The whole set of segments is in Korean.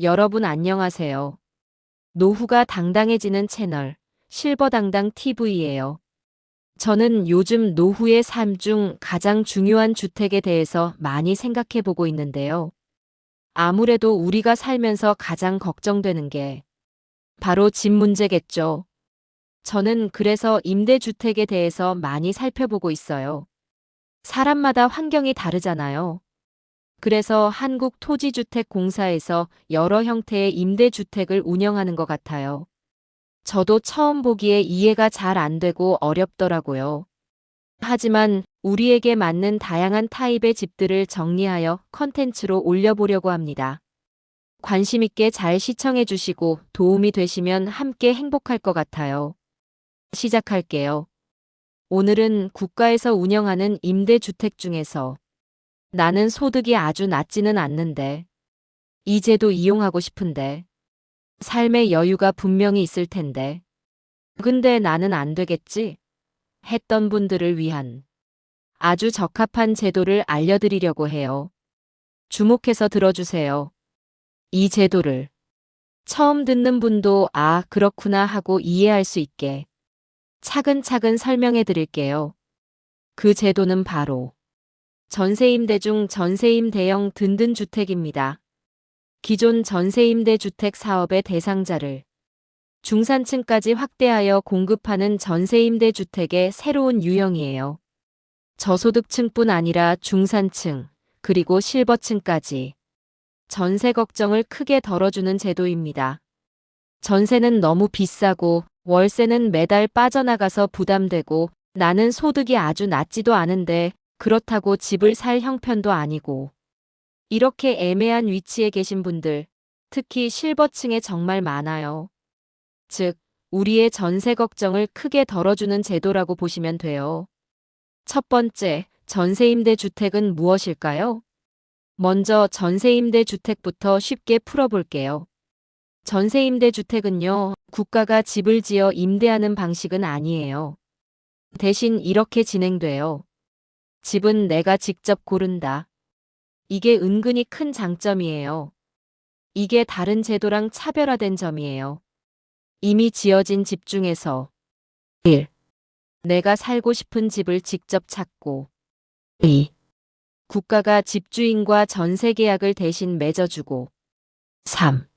여러분 안녕하세요. 노후가 당당해지는 채널 실버당당 TV예요. 저는 요즘 노후의 삶 중 가장 중요한 주택에 대해서 많이 생각해 보고 있는데요. 아무래도 우리가 살면서 가장 걱정되는 게 바로 집 문제겠죠. 저는 그래서 임대주택에 대해서 많이 살펴보고 있어요. 사람마다 환경이 다르잖아요. 그래서 한국토지주택공사에서 여러 형태의 임대주택을 운영하는 것 같아요. 저도 처음 보기에 이해가 잘 안 되고 어렵더라고요. 하지만 우리에게 맞는 다양한 타입의 집들을 정리하여 컨텐츠로 올려보려고 합니다. 관심 있게 잘 시청해 주시고 도움이 되시면 함께 행복할 것 같아요. 시작할게요. 오늘은 국가에서 운영하는 임대주택 중에서 나는 소득이 아주 낮지는 않는데 이 제도 이용하고 싶은데 삶의 여유가 분명히 있을 텐데 근데 나는 안 되겠지? 했던 분들을 위한 아주 적합한 제도를 알려드리려고 해요. 주목해서 들어주세요. 이 제도를 처음 듣는 분도 아, 그렇구나 하고 이해할 수 있게 차근차근 설명해 드릴게요. 그 제도는 바로 전세임대 중 전세임 대형 든든주택입니다. 기존 전세임대주택 사업의 대상자를 중산층까지 확대하여 공급하는 전세임대주택의 새로운 유형이에요. 저소득층뿐 아니라 중산층, 그리고 실버층까지 전세 걱정을 크게 덜어주는 제도입니다. 전세는 너무 비싸고 월세는 매달 빠져나가서 부담되고 나는 소득이 아주 낮지도 않은데 그렇다고 집을 살 형편도 아니고 이렇게 애매한 위치에 계신 분들, 특히 실버층에 정말 많아요. 즉, 우리의 전세 걱정을 크게 덜어주는 제도라고 보시면 돼요. 첫 번째, 전세임대주택은 무엇일까요? 먼저 전세임대주택부터 쉽게 풀어볼게요. 전세임대주택은요, 국가가 집을 지어 임대하는 방식은 아니에요. 대신 이렇게 진행돼요. 집은 내가 직접 고른다. 이게 은근히 큰 장점이에요. 이게 다른 제도랑 차별화된 점이에요. 이미 지어진 집 중에서 1. 내가 살고 싶은 집을 직접 찾고 2. 국가가 집주인과 전세 계약을 대신 맺어주고 3.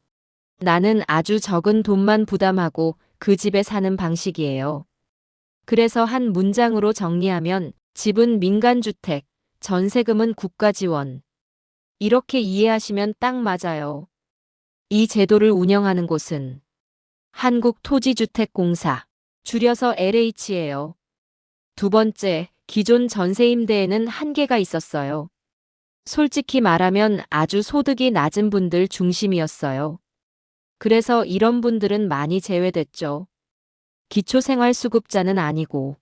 나는 아주 적은 돈만 부담하고 그 집에 사는 방식이에요. 그래서 한 문장으로 정리하면 집은 민간주택, 전세금은 국가 지원. 이렇게 이해하시면 딱 맞아요. 이 제도를 운영하는 곳은 한국토지주택공사, 줄여서 LH예요. 두 번째, 기존 전세임대에는 한계가 있었어요. 솔직히 말하면 아주 소득이 낮은 분들 중심이었어요. 그래서 이런 분들은 많이 제외됐죠. 기초생활수급자는 아니고,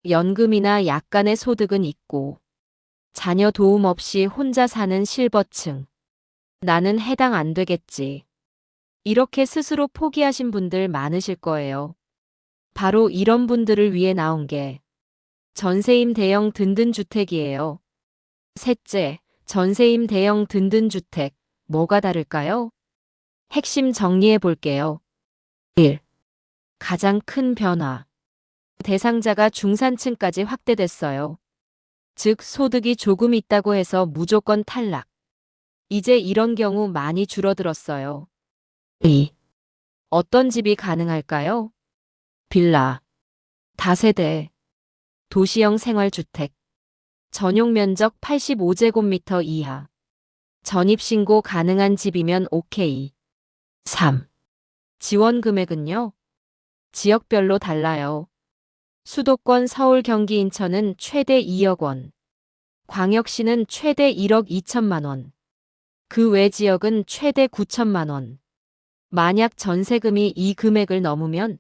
연금이나 약간의 소득은 있고, 자녀 도움 없이 혼자 사는 실버층. 나는 해당 안 되겠지. 이렇게 스스로 포기하신 분들 많으실 거예요. 바로 이런 분들을 위해 나온 게 전세임 대형 든든주택이에요. 셋째, 전세임 대형 든든주택. 뭐가 다를까요? 핵심 정리해 볼게요. 1. 가장 큰 변화. 대상자가 중산층까지 확대됐어요. 즉, 소득이 조금 있다고 해서 무조건 탈락. 이제 이런 경우 많이 줄어들었어요. 2. 어떤 집이 가능할까요? 빌라, 다세대, 도시형 생활주택, 전용 면적 85제곱미터 이하, 전입신고 가능한 집이면 오케이. 3. 지원 금액은요? 지역별로 달라요. 수도권 서울 경기 인천은 최대 2억 원, 광역시는 최대 1억 2천만 원, 그 외 지역은 최대 9천만 원. 만약 전세금이 이 금액을 넘으면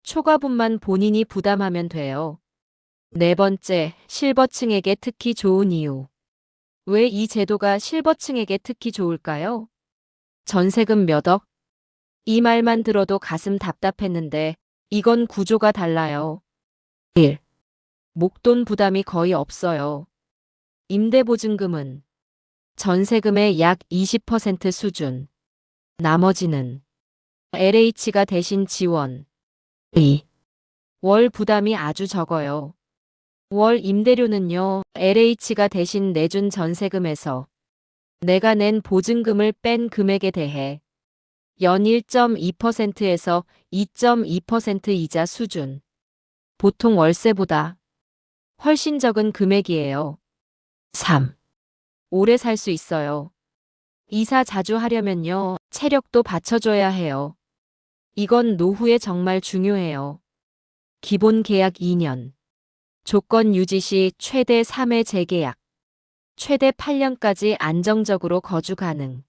초과분만 본인이 부담하면 돼요. 네 번째, 실버층에게 특히 좋은 이유. 왜 이 제도가 실버층에게 특히 좋을까요? 전세금 몇 억? 이 말만 들어도 가슴 답답했는데 이건 구조가 달라요. 1. 목돈 부담이 거의 없어요. 임대보증금은 전세금의 약 20% 수준. 나머지는 LH가 대신 지원. 2. 월 부담이 아주 적어요. 월 임대료는요, LH가 대신 내준 전세금에서 내가 낸 보증금을 뺀 금액에 대해 연 1.2%에서 2.2% 이자 수준. 보통 월세보다 훨씬 적은 금액이에요. 3. 오래 살 수 있어요. 이사 자주 하려면요, 체력도 받쳐줘야 해요. 이건 노후에 정말 중요해요. 기본 계약 2년. 조건 유지 시 최대 3회 재계약. 최대 8년까지 안정적으로 거주 가능.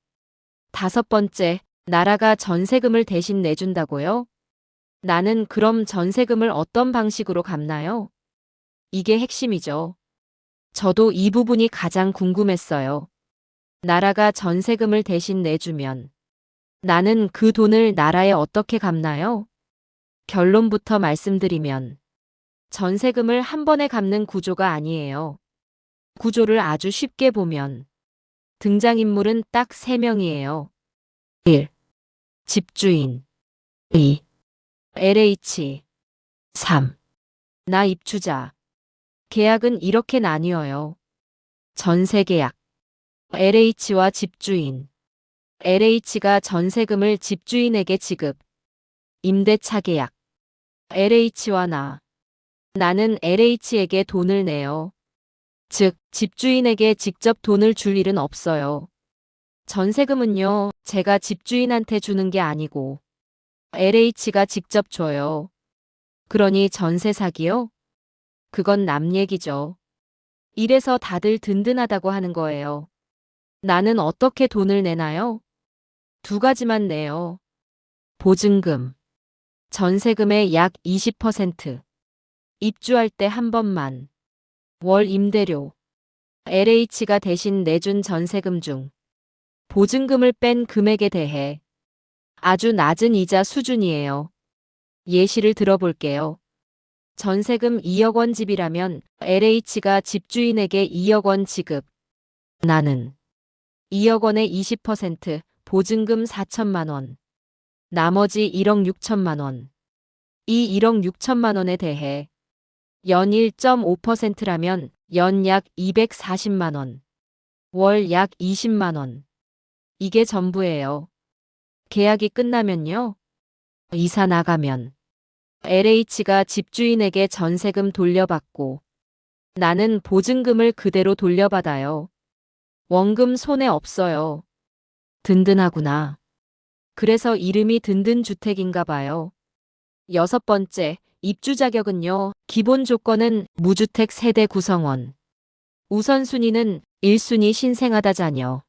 5번째, 나라가 전세금을 대신 내준다고요? 나는 그럼 전세금을 어떤 방식으로 갚나요? 이게 핵심이죠. 저도 이 부분이 가장 궁금했어요. 나라가 전세금을 대신 내주면 나는 그 돈을 나라에 어떻게 갚나요? 결론부터 말씀드리면 전세금을 한 번에 갚는 구조가 아니에요. 구조를 아주 쉽게 보면 등장인물은 딱 3명이에요. 1. 집주인. 2. LH. 3. 나 입주자. 계약은 이렇게 나뉘어요. 전세계약. LH와 집주인. LH가 전세금을 집주인에게 지급. 임대차 계약. LH와 나는 LH에게 돈을 내요. 즉, 집주인에게 직접 돈을 줄 일은 없어요. 전세금은요, 제가 집주인한테 주는 게 아니고 LH가 직접 줘요. 그러니 전세 사기요? 그건 남 얘기죠. 이래서 다들 든든하다고 하는 거예요. 나는 어떻게 돈을 내나요? 2가지만 내요. 보증금. 전세금의 약 20%. 입주할 때 한 번만. 월 임대료. LH가 대신 내준 전세금 중 보증금을 뺀 금액에 대해 아주 낮은 이자 수준이에요. 예시를 들어볼게요. 전세금 2억 원 집이라면 LH가 집주인에게 2억 원 지급. 나는 2억 원의 20% 보증금 4천만 원. 나머지 1억 6천만 원. 이 1억 6천만 원에 대해 연 1.5%라면 연 약 240만 원. 월 약 20만 원. 이게 전부예요. 계약이 끝나면요. 이사 나가면 LH가 집주인에게 전세금 돌려받고 나는 보증금을 그대로 돌려받아요. 원금 손해 없어요. 든든하구나. 그래서 이름이 든든주택인가 봐요. 6번째, 입주 자격은요. 기본 조건은 무주택 세대 구성원. 우선순위는 1순위 신생아다 자녀.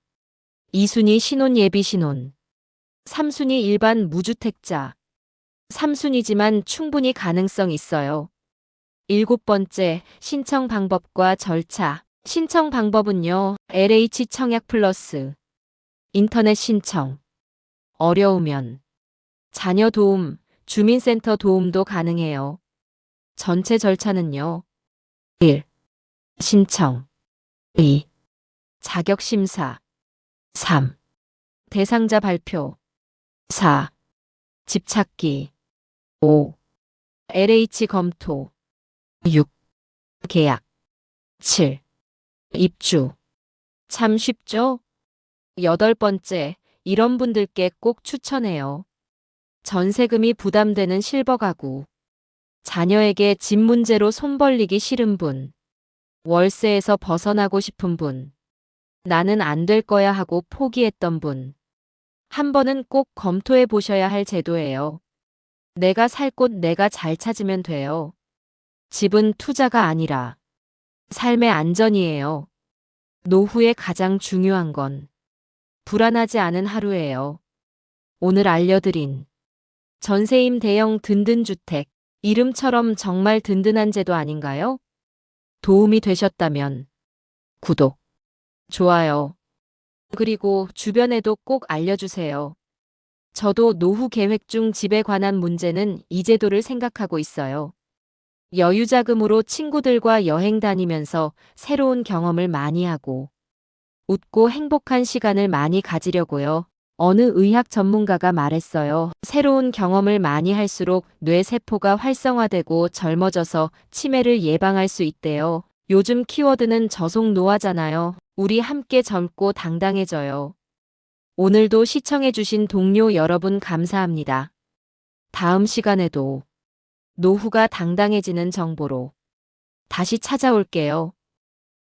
2순위 신혼 예비 신혼. 3순위 일반 무주택자. 3순위지만 충분히 가능성 있어요. 7번째, 신청 방법과 절차. 신청 방법은요. LH 청약 플러스. 인터넷 신청. 어려우면 자녀 도움, 주민센터 도움도 가능해요. 전체 절차는요. 1. 신청. 2. 자격 심사. 3. 대상자 발표. 4. 집 찾기. 5. LH 검토. 6. 계약. 7. 입주. 참 쉽죠? 8번째, 이런 분들께 꼭 추천해요. 전세금이 부담되는 실버 가구. 자녀에게 집 문제로 손 벌리기 싫은 분. 월세에서 벗어나고 싶은 분. 나는 안 될 거야 하고 포기했던 분. 한 번은 꼭 검토해 보셔야 할 제도예요. 내가 살 곳 내가 잘 찾으면 돼요. 집은 투자가 아니라 삶의 안전이에요. 노후에 가장 중요한 건 불안하지 않은 하루예요. 오늘 알려드린 전세임 대형 든든주택, 이름처럼 정말 든든한 제도 아닌가요? 도움이 되셨다면 구독, 좋아요, 그리고 주변에도 꼭 알려주세요. 저도 노후 계획 중 집에 관한 문제는 이 제도를 생각하고 있어요. 여유자금으로 친구들과 여행 다니면서 새로운 경험을 많이 하고 웃고 행복한 시간을 많이 가지려고요. 어느 의학 전문가가 말했어요. 새로운 경험을 많이 할수록 뇌 세포가 활성화되고 젊어져서 치매를 예방할 수 있대요. 요즘 키워드는 저속 노화잖아요. 우리 함께 젊고 당당해져요. 오늘도 시청해주신 동료 여러분 감사합니다. 다음 시간에도 노후가 당당해지는 정보로 다시 찾아올게요.